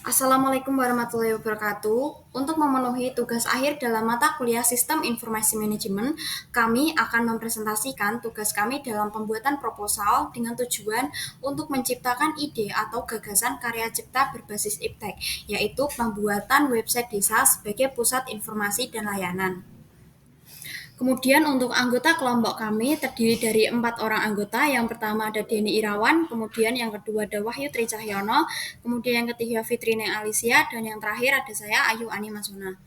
Assalamualaikum warahmatullahi wabarakatuh. Untuk memenuhi tugas akhir dalam mata kuliah Sistem Informasi Manajemen, kami akan mempresentasikan tugas kami dalam pembuatan proposal dengan tujuan untuk menciptakan ide atau gagasan karya cipta berbasis iptek, yaitu pembuatan website desa sebagai pusat informasi dan layanan. Kemudian untuk anggota kelompok kami terdiri dari 4 orang anggota. Yang pertama ada Denny Irawan, kemudian yang kedua ada Wahyu Tricahyono, kemudian yang ketiga Fitri Neng Alicia, dan yang terakhir ada saya Ayu Ani Masuna.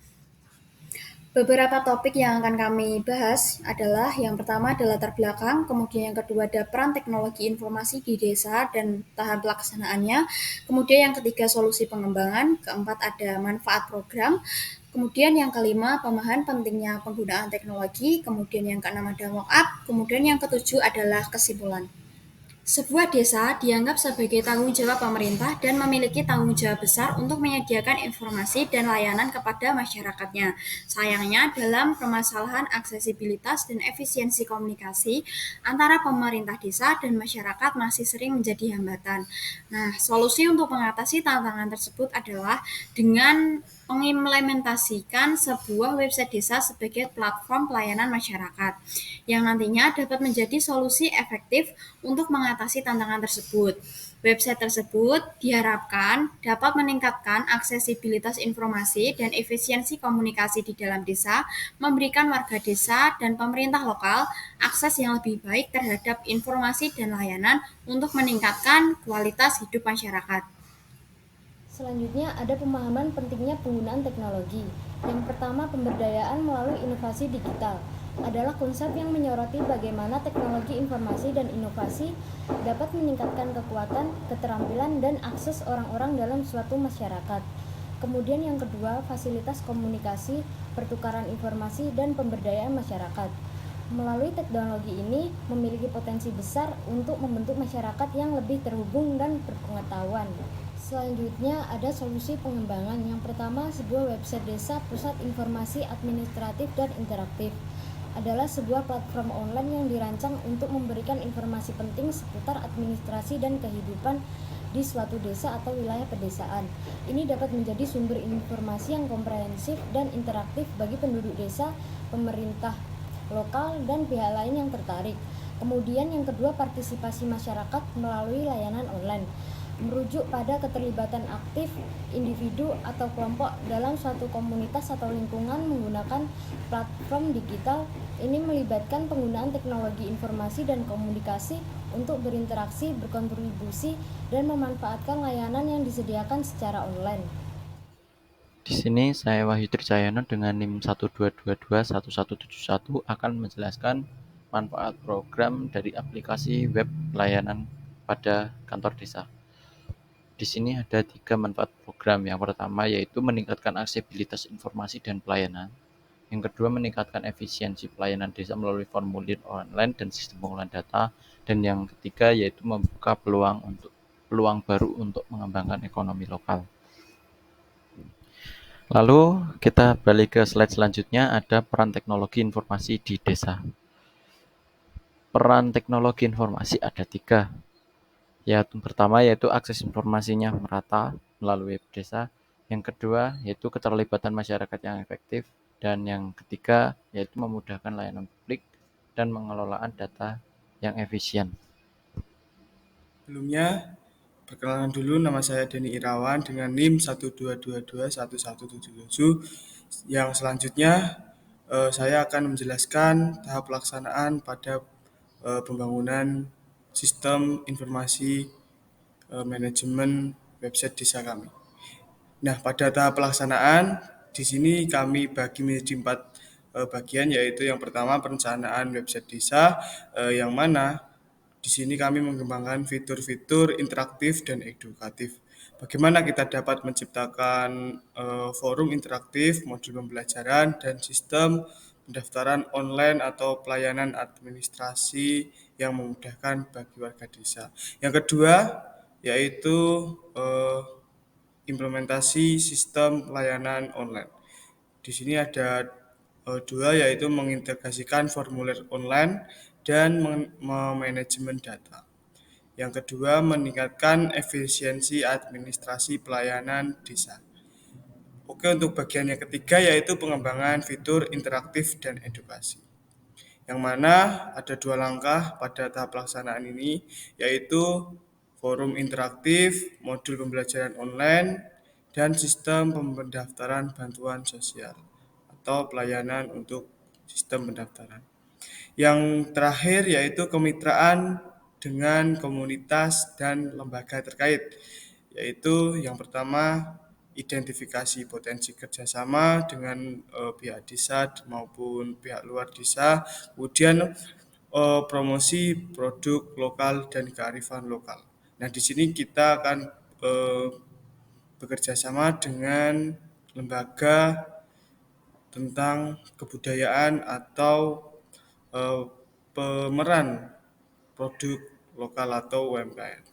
Beberapa topik yang akan kami bahas adalah yang pertama adalah latar belakang, kemudian yang kedua ada peran teknologi informasi di desa dan tahap pelaksanaannya, kemudian yang ketiga solusi pengembangan, keempat ada manfaat program, kemudian yang kelima pemahaman pentingnya penggunaan teknologi, kemudian yang keenam ada mock-up, kemudian yang ketujuh adalah kesimpulan. Sebuah desa dianggap sebagai tanggung jawab pemerintah dan memiliki tanggung jawab besar untuk menyediakan informasi dan layanan kepada masyarakatnya. Sayangnya, dalam permasalahan aksesibilitas dan efisiensi komunikasi antara pemerintah desa dan masyarakat masih sering menjadi hambatan. Nah, solusi untuk mengatasi tantangan tersebut adalah dengan mengimplementasikan sebuah website desa sebagai platform pelayanan masyarakat yang nantinya dapat menjadi solusi efektif untuk mengatasi tantangan tersebut. Website tersebut diharapkan dapat meningkatkan aksesibilitas informasi dan efisiensi komunikasi di dalam desa, memberikan warga desa dan pemerintah lokal akses yang lebih baik terhadap informasi dan layanan untuk meningkatkan kualitas hidup masyarakat. Selanjutnya ada pemahaman pentingnya penggunaan teknologi. Yang pertama, pemberdayaan melalui inovasi digital adalah konsep yang menyoroti bagaimana teknologi informasi dan inovasi dapat meningkatkan kekuatan, keterampilan, dan akses orang-orang dalam suatu masyarakat. Kemudian yang kedua, fasilitas komunikasi, pertukaran informasi, dan pemberdayaan masyarakat. Melalui teknologi ini memiliki potensi besar untuk membentuk masyarakat yang lebih terhubung dan berpengetahuan. Selanjutnya ada solusi pengembangan. Yang pertama, sebuah website desa pusat informasi administratif dan interaktif adalah sebuah platform online yang dirancang untuk memberikan informasi penting seputar administrasi dan kehidupan di suatu desa atau wilayah pedesaan. Ini dapat menjadi sumber informasi yang komprehensif dan interaktif bagi penduduk desa, pemerintah lokal, dan pihak lain yang tertarik. Kemudian yang kedua, partisipasi masyarakat melalui layanan online merujuk pada keterlibatan aktif individu atau kelompok dalam suatu komunitas atau lingkungan menggunakan platform digital. Ini melibatkan penggunaan teknologi informasi dan komunikasi untuk berinteraksi, berkontribusi, dan memanfaatkan layanan yang disediakan secara online. Di sini saya Wahyu Tricahyono dengan NIM 1222171 akan menjelaskan manfaat program dari aplikasi web layanan pada kantor desa. Di sini ada 3 manfaat program. Yang pertama yaitu meningkatkan aksesibilitas informasi dan pelayanan. Yang kedua meningkatkan efisiensi pelayanan desa melalui formulir online dan sistem pengolahan data. Dan yang ketiga yaitu membuka peluang baru untuk mengembangkan ekonomi lokal. Lalu kita balik ke slide selanjutnya, ada peran teknologi informasi di desa. Peran teknologi informasi ada 3. Yang pertama yaitu akses informasinya merata melalui web desa. Yang kedua yaitu keterlibatan masyarakat yang efektif. Dan yang ketiga yaitu memudahkan layanan publik dan pengelolaan data yang efisien. Sebelumnya, perkenalan dulu, nama saya Denny Irawan dengan NIM 122211177. Yang selanjutnya, saya akan menjelaskan tahap pelaksanaan pada pembangunan sistem informasi manajemen website desa kami. Nah, pada tahap pelaksanaan, di sini kami bagi menjadi 4 bagian, yaitu yang pertama perencanaan website desa, yang mana di sini kami mengembangkan fitur-fitur interaktif dan edukatif. Bagaimana kita dapat menciptakan forum interaktif, modul pembelajaran, dan sistem pendaftaran online atau pelayanan administrasi yang memudahkan bagi warga desa. Yang kedua, yaitu implementasi sistem layanan online. Di sini ada dua, yaitu mengintegrasikan formulir online dan manajemen data. Yang kedua, meningkatkan efisiensi administrasi pelayanan desa. Oke, untuk bagian yang ketiga yaitu pengembangan fitur interaktif dan edukasi. Yang mana ada dua langkah pada tahap pelaksanaan ini, yaitu forum interaktif, modul pembelajaran online, dan sistem pendaftaran bantuan sosial atau pelayanan untuk sistem pendaftaran. Yang terakhir yaitu kemitraan dengan komunitas dan lembaga terkait, yaitu yang pertama identifikasi potensi kerjasama dengan pihak desa maupun pihak luar desa, kemudian promosi produk lokal dan kearifan lokal. Nah, di sini kita akan bekerja sama dengan lembaga tentang kebudayaan atau eh, pemeran produk lokal atau UMKM.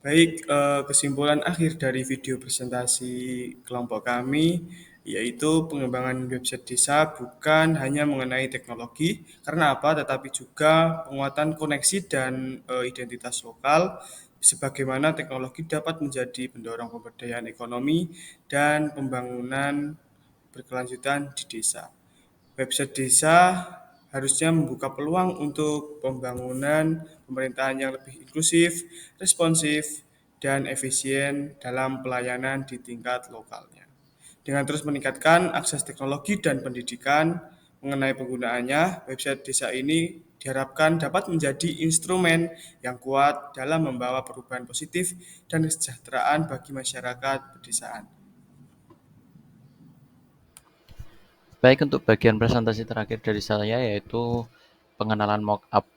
Baik, kesimpulan akhir dari video presentasi kelompok kami yaitu pengembangan website desa bukan hanya mengenai teknologi, karena apa, tetapi juga penguatan koneksi dan identitas lokal, sebagaimana teknologi dapat menjadi pendorong pemberdayaan ekonomi dan pembangunan berkelanjutan di desa. Website desa harusnya membuka peluang untuk pembangunan pemerintahan yang lebih inklusif, responsif, dan efisien dalam pelayanan di tingkat lokalnya. Dengan terus meningkatkan akses teknologi dan pendidikan mengenai penggunaannya, website desa ini diharapkan dapat menjadi instrumen yang kuat dalam membawa perubahan positif dan kesejahteraan bagi masyarakat pedesaan. Baik, untuk bagian presentasi terakhir dari saya yaitu pengenalan mockup.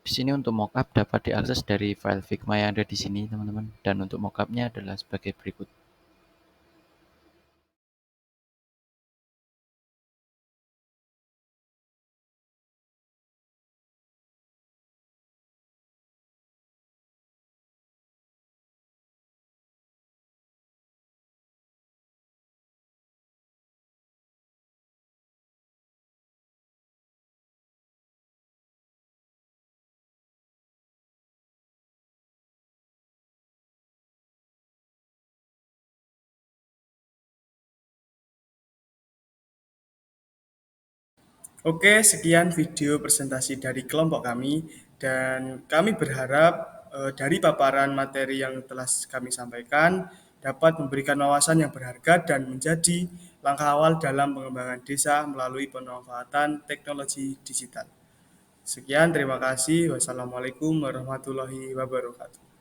Di sini untuk mockup dapat diakses dari file Figma yang ada di sini, teman-teman. Dan untuk mockupnya adalah sebagai berikut. Oke, sekian video presentasi dari kelompok kami dan kami berharap dari paparan materi yang telah kami sampaikan dapat memberikan wawasan yang berharga dan menjadi langkah awal dalam pengembangan desa melalui pemanfaatan teknologi digital. Sekian, terima kasih. Wassalamualaikum warahmatullahi wabarakatuh.